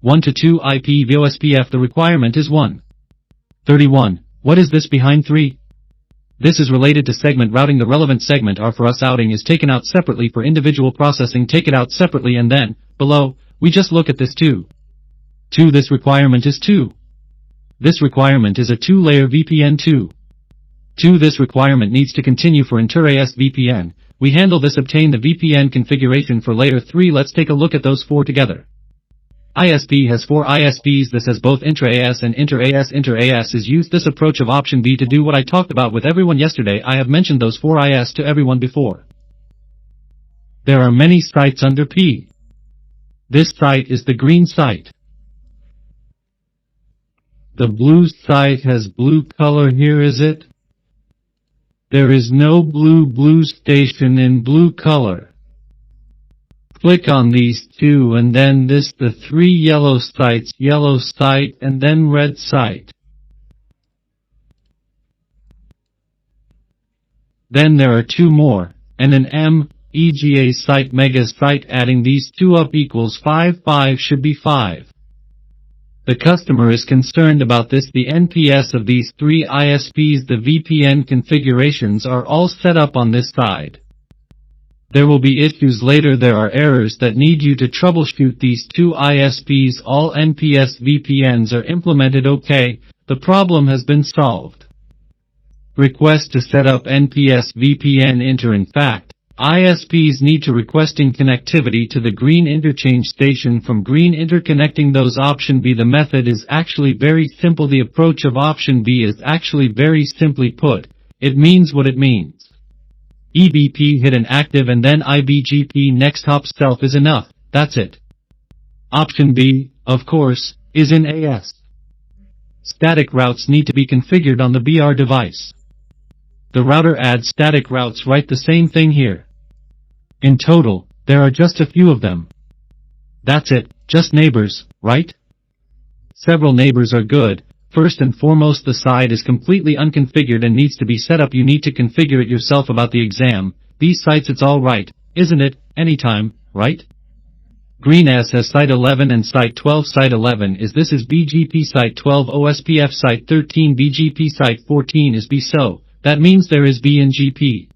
1 to 2 IPv4 the requirement is 1. 31. What is this behind 3? This is related to segment routing. The relevant segment R for us outing is taken out separately for individual processing. Take it out separately and then, below, we just look at this 2. 2. This requirement is 2. This requirement is a 2-layer VPN 2. 2. This requirement needs to continue for Inter-AS VPN. We handle this. Obtain the VPN configuration for layer 3. Let's take a look at those 4 together. ISP has 4 ISPs. This has both Inter-AS and Inter-AS. Inter-AS is used this approach of option B to do what I talked about with everyone yesterday. I have mentioned those 4 IS to everyone before. There are many sites under P. This site is the green site. The blue site has blue color. Here is it. There is no blue station in blue color. Click on these 2 and then this the 3 yellow sites, yellow site and then red site. Then there are 2 more, and an MEGA site, mega site. Adding these 2 up equals 5. 5 should be 5. The customer is concerned about this. The NPS of these 3 ISPs, the VPN configurations are all set up on this side. There will be issues later. There are errors that need you to troubleshoot these 2 ISPs. All NPS VPNs are implemented. OK, the problem has been solved. Request to set up NPS VPN Inter. In fact, ISPs need to requesting connectivity to the green interchange station from green interconnecting those. Option B. The method is actually very simple. The approach of option B is actually very simply put. It means what it means. EBP hidden active and then IBGP next hop self is enough. That's it. Option B, of course, is in AS. Static routes need to be configured on the BR device. The router adds static routes. Write the same thing here. In total, there are just a few of them. That's it, just neighbors, right? Several neighbors are good. First and foremost, the site is completely unconfigured and needs to be set up. You need to configure it yourself. About the exam, these sites, it's all right, isn't it? Anytime, right? Green S has site 11 and site 12. Site 11 is this is BGP, site 12 OSPF, site 13 BGP, site 14 is B. So, that means there is B in GP.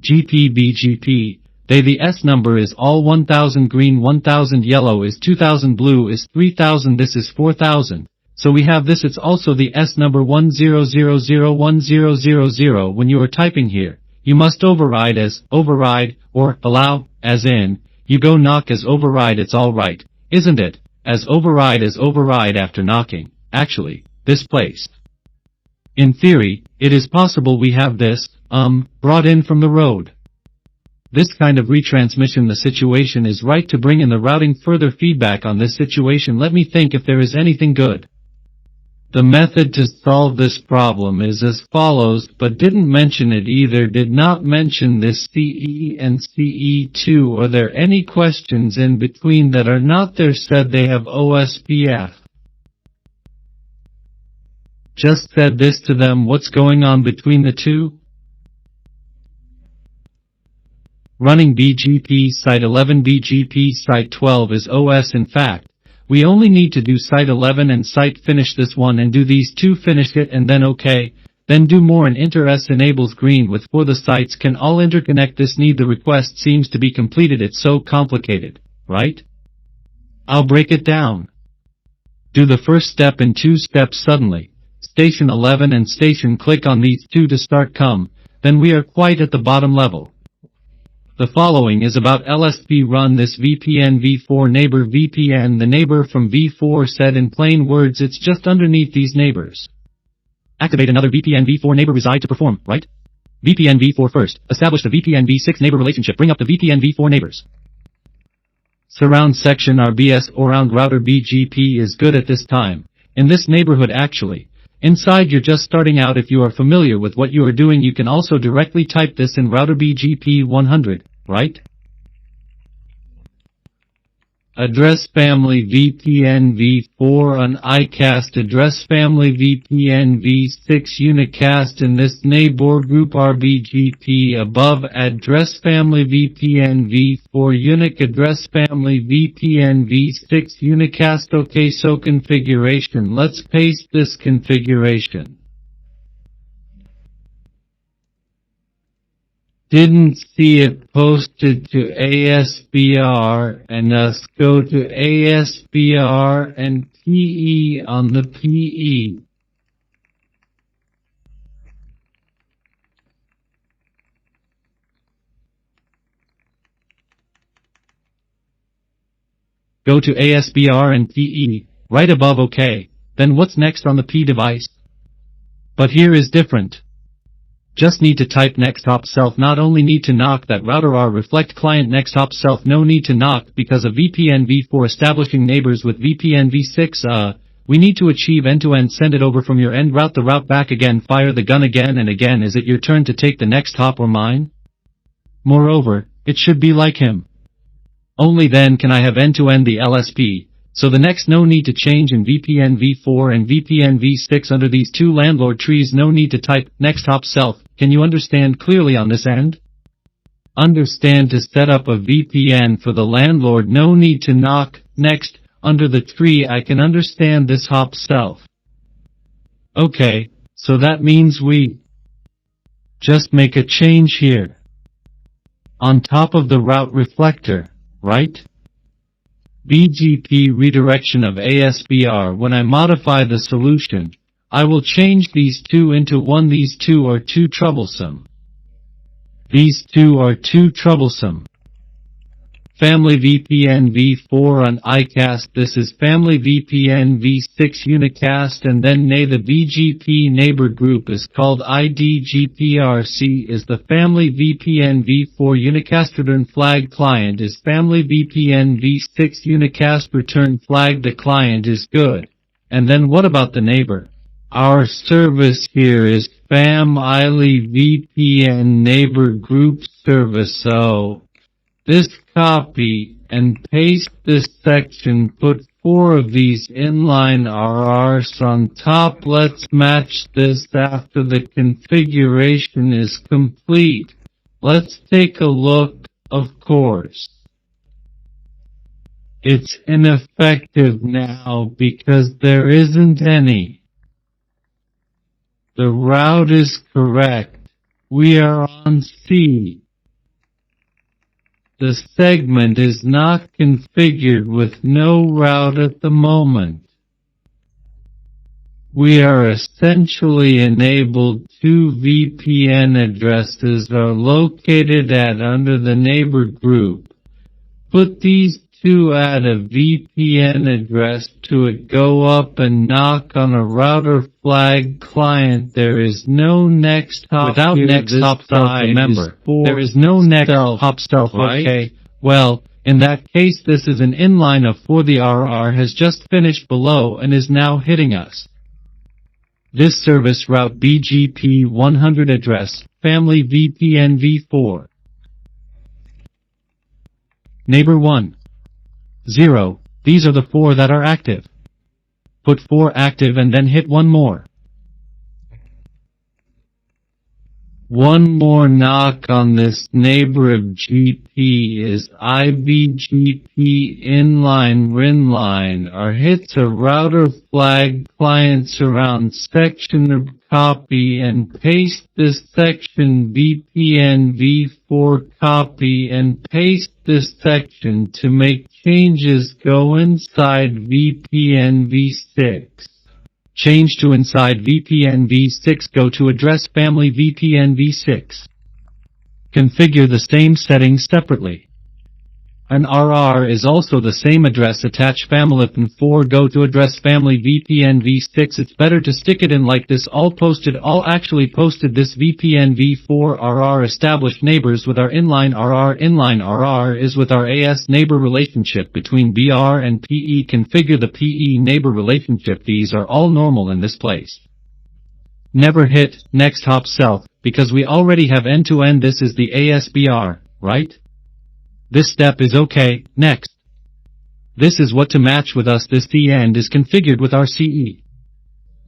GP BGP, the S number is all 1000 green, 1000 yellow is 2000, blue is 3000, this is 4000. So we have this. It's also the S number 10001000. When you are typing here, you must override as override or allow as in you go knock as override. It's all right, isn't it? As override after knocking. Actually, this place. In theory, it is possible we have this brought in from the road. This kind of retransmission. The situation is right to bring in the routing. Further feedback on this situation. Let me think if there is anything good. The method to solve this problem is as follows, but didn't mention it either. Did not mention this CE and CE2. Are there any questions in between that are not there? Said they have OSPF. Just said this to them. What's going on between the 2? Running BGP site 11, BGP site 12 is OS. In fact, we only need to do site 11 and site finish this one and do these 2, finish it and then OK, then do more. And Inter-AS enables green with 4. The sites can all interconnect. This need. The request seems to be completed. It's so complicated, right? I'll break it down. Do the first step in 2 steps. Suddenly, station 11 and station, click on these 2 to start come, then we are quite at the bottom level. The following is about LSP. Run this VPNv4 neighbor VPN. The neighbor from v4 said in plain words it's just underneath these neighbors. Activate another VPNv4 neighbor reside to perform, right? VPNv4 first. Establish the VPNv6 neighbor relationship. Bring up the VPNv4 neighbors. Surround section RBS or round router BGP is good at this time. In this neighborhood actually. Inside you're just starting out. If you are familiar with what you are doing, you can also directly type this in router BGP 100, right? address family VPNv4 and ICAST address family VPNv6 unicast in this neighbor group BGP above address family VPNv4 unique address family VPNv6 unicast. Okay, so configuration. Let's paste this configuration. Didn't see it posted to ASBR and us go to ASBR and PE on the PE. Go to ASBR and PE, right above OK. Then what's next on the P device? But here is different. Just need to type next hop self, not only need to knock that router R reflect client next hop self, no need to knock because of VPNv4 establishing neighbors with VPNv6, we need to achieve end-to-end, send it over from your end, route the route back again, fire the gun again and again. Is it your turn to take the next hop or mine? Moreover, it should be like him. Only then can I have end-to-end the LSP. So the next, no need to change in VPNv4 and VPNv6 under these two landlord trees, no need to type next hop self. Can you understand clearly on this end? Understand to set up a VPN for the landlord, no need to knock next under the tree. I can understand this hop self. Okay, so that means we just make a change here on top of the route reflector, right? BGP redirection of ASBR. When I modify the solution, I will change these two into one. These two are too troublesome. These two are too troublesome. Family VPNv4 on ICAST. This is family VPNv6 unicast, and then the BGP neighbor group is called IDGPRC is the family VPNv4 unicast. Return flag client is family VPNv6 unicast. Return flag the client is good. And then what about the neighbor? Our service here is family VPN neighbor group service. So this copy and paste this section, put 4 of these inline RRs on top. Let's match this after the configuration is complete. Let's take a look. Of course, it's ineffective now because there isn't any. The route is correct. We are on C. The segment is not configured with no route at the moment. We are essentially enabled. 2 VPN addresses are located at under the neighbor group. Put these 2 add a VPN address to it, go up and knock on a router flag client. There is no next hop. Without next hop self, remember, there is no next hop self, right? Okay, well, in that case this is an inline of 4. The RR has just finished below and is now hitting us. This service route BGP 100 address, family VPNv4. Neighbor 1. 0. These are the 4 that are active. Put 4 active and then hit one more. One more knock on this neighbor of GP is IBGP inline RINline. Our hits a router flag client surround section of copy and paste this section VPNv4 copy and paste this section to make changes. Go inside VPNv6. Change to inside VPNv6. Go to address family VPNv6. Configure the same settings separately. An RR is also the same address. Attach family VPN4. Go to address family VPNv6. It's better to stick it in like this. All actually posted this VPNv4 RR. Established neighbors with our inline RR. Inline RR is with our AS neighbor relationship between BR and PE. Configure the PE neighbor relationship. These are all normal in this place. Never hit next hop self because we already have end-to-end. This is the ASBR, right? This step is okay. Next. This is what to match with us. This the end is configured with RCE.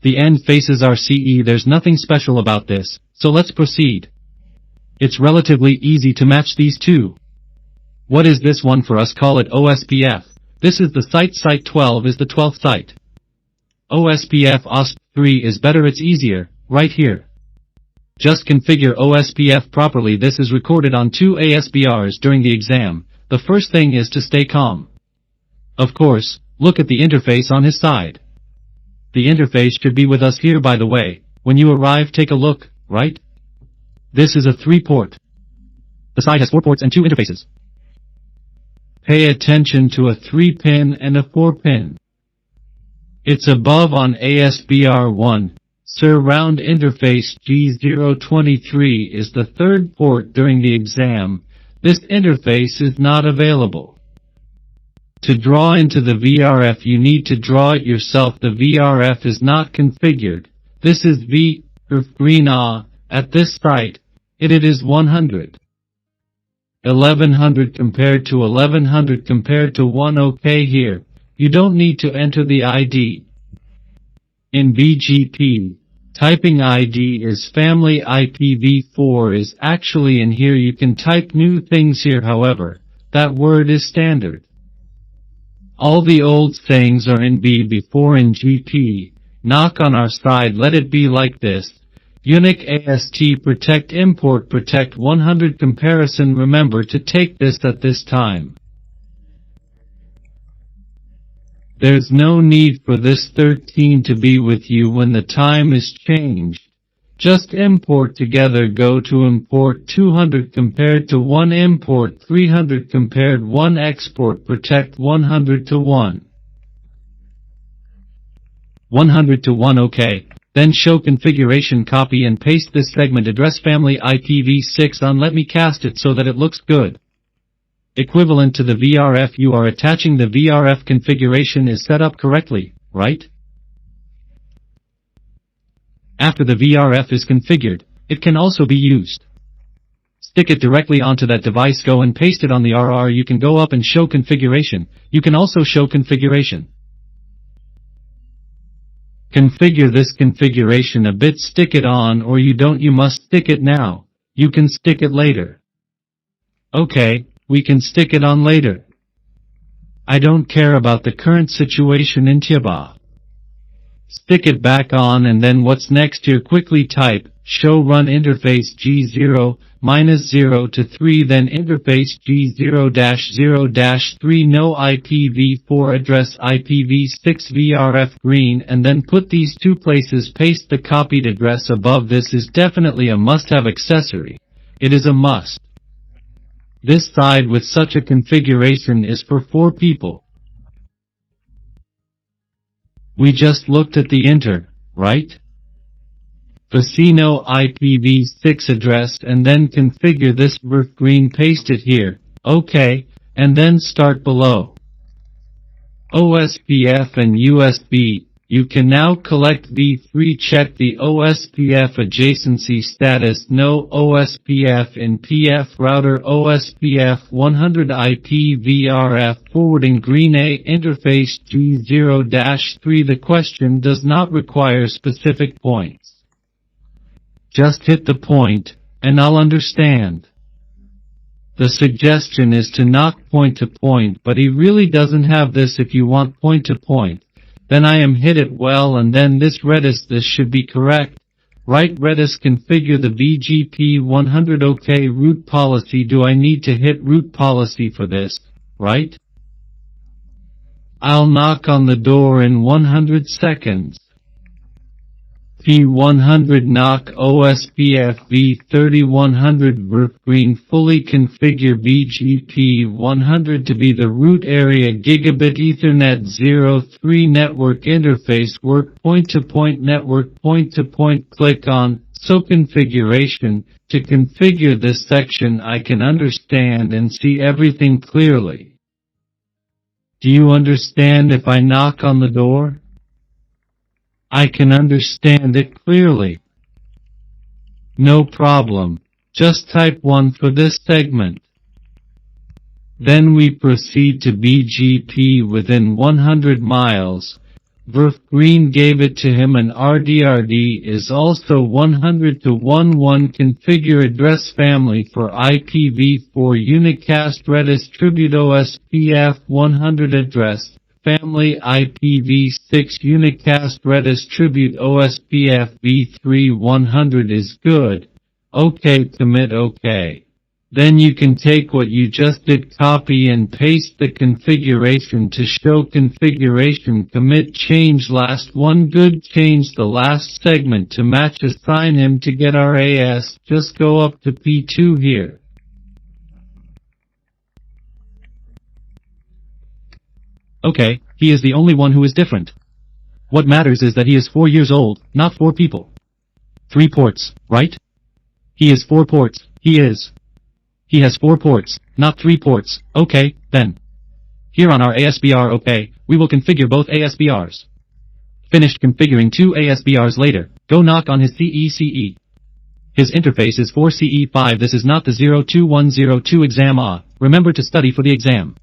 The end faces RCE. There's nothing special about this, so let's proceed. It's relatively easy to match these two. What is this one for us? Call it OSPF. This is the site. Site 12 is the 12th site. OSPF OSP3 is better. It's easier, right here. Just configure OSPF properly. This is recorded on 2 ASBRs during the exam. The first thing is to stay calm. Of course, look at the interface on his side. The interface should be with us here, by the way. When you arrive, take a look, right? This is a 3-port. The side has 4 ports and 2 interfaces. Pay attention to a 3-pin and a 4-pin. It's above on ASBR1. Surround interface G023 is the 3rd port during the exam. This interface is not available. To draw into the VRF you need to draw it yourself. The VRF is not configured. This is green at this site. It is 100. 1100 compared to 1100 compared to 1. Okay, here. You don't need to enter the ID. In BGP, typing ID is family. IPv4 is actually in here. You can type new things here, however, that word is standard. All the old sayings are in B before in GP. Knock on our side, let it be like this. Unique AST protect import protect 100 comparison. Remember to take this at this time. There's no need for this 13 to be with you when the time is changed. Just import together. Go to import 200 compared to 1, import 300 compared 1, export protect 100 to 1. 100 to 1. OK. Then show configuration. Copy and paste this segment address family IPv6 on. Let me cast it so that it looks good. Equivalent to the VRF. You are attaching the VRF. Configuration is set up correctly, right? After the VRF is configured, it can also be used. Stick it directly onto that device. Go and paste it on the RR. You can go up and show configuration. You can also show configuration. Configure this configuration a bit. Stick it on, or you don't. You must stick it now. You can stick it later. Okay, we can stick it on later. I don't care about the current situation in Tiba. Stick it back on, and then what's next here? Quickly type show run interface G0 -0 to 3, then interface G0-0-3 no IPv4 address IPv6 VRF green, and then put these two places. Paste the copied address above. This is definitely a must-have accessory. It is a must. This side with such a configuration is for 4 people. We just looked at the Inter, right? Casino IPv6 address, and then configure this birth green. Paste it here. OK, and then start below. OSPF and USB. You can now collect v3. Check the OSPF adjacency status. No OSPF in PF router. OSPF 100 IPVRF forwarding green A interface G0-3. The question does not require specific points. Just hit the point, and I'll understand. The suggestion is to knock point to point, but he really doesn't have this. If you want point to point, then I am hit it well, and then this Redis. This should be correct, right? Redis configure the BGP 100. OK, root policy. Do I need to hit root policy for this, right? I'll knock on the door in 100 seconds. P100 knock OSPF v3100 birth green. Fully configure BGP 100 to be the root area. Gigabit Ethernet 03 network interface. Work point-to-point network point-to-point. Click on So configuration. To configure this section I can understand and see everything clearly. Do you understand if I knock on the door? I can understand it clearly. No problem. Just type 1 for this segment. Then we proceed to BGP within 100 miles. Verf Green gave it to him, and RDRD is also 100 to 11. Configure address family for IPv4 unicast redistribute OSPF 100 address family IPv6 unicast redistribute OSPF v3 100 is good. OK, commit OK. Then you can take what you just did, copy and paste the configuration to show configuration, commit, change last one, good, change the last segment to match, assign him to get RAS, just go up to P2 here. Okay, he is the only one who is different. What matters is that he is 4 years old, not 4 people. 3 ports, right? He is 4 ports, He has 4 ports, not 3 ports. Okay, then. Here on our ASBR, okay, we will configure both ASBRs. Finished configuring 2 ASBRs later, go knock on his CECE. His interface is 4CE5. This is not the 02102 exam. Remember to study for the exam.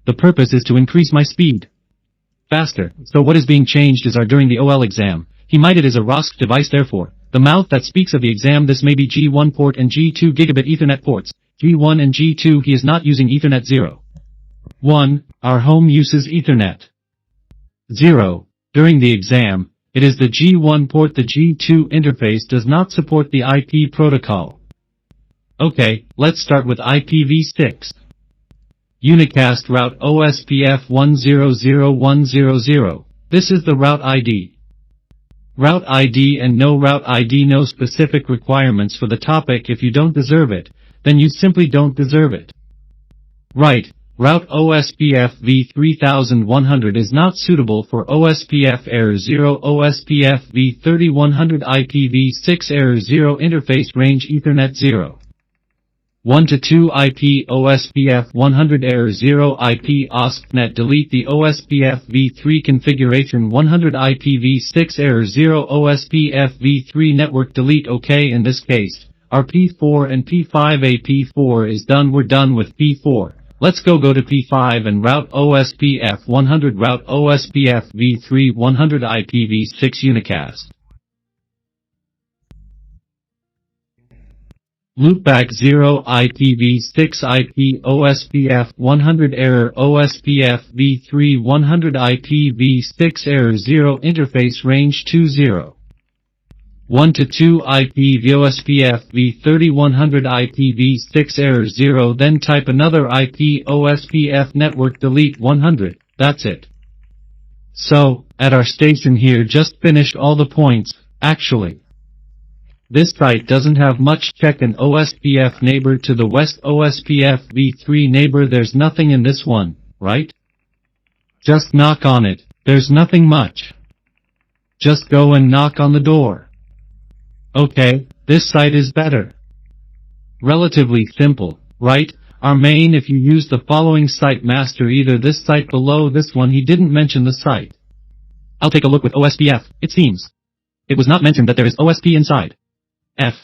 The purpose is to increase my speed. Faster. So what is being changed is during the OL exam. He might it is a ROSC device, therefore. The mouth that speaks of the exam, this may be G1 port and G2 gigabit Ethernet ports. G1 and G2, he is not using Ethernet 0. 1. Our home uses Ethernet 0. During the exam, it is the G1 port. The G2 interface does not support the IP protocol. Okay, let's start with IPv6. Unicast route OSPF 100.100. This is the route ID. Route ID and no route ID, no specific requirements for the topic. If you don't deserve it, then you simply don't deserve it. Right, route OSPF v3100 is not suitable for OSPF error 0, OSPF v3100 IPv6 error 0, interface range Ethernet 0. 1 to 2 IP OSPF 100 error 0 IP ASP.NET delete the OSPF v3 configuration 100 IPv6 error 0 OSPF v3 network delete. OK, in this case, our P4 and P5 AP4 is done. We're done with P4. Let's go to P5 and route OSPF 100 route OSPF v3 100 IPv6 unicast. Loopback 0 IPv6 IP OSPF 100 error OSPF v3 100 IPv6 error 0 interface range 20. 1 to 2 IP OSPF v3100 IPv6 error 0, then type another IP OSPF network delete 100, that's it. So, at our station here just finished all the points, actually. This site doesn't have much. Check an OSPF neighbor to the west, OSPF v3 neighbor, there's nothing in this one, right? Just knock on it, there's nothing much. Just go and knock on the door. Okay, this site is better. Relatively simple, right? Our main, if you use the following site master, either this site below this one, he didn't mention the site. I'll take a look with OSPF, it seems. It was not mentioned that there is OSP inside. F.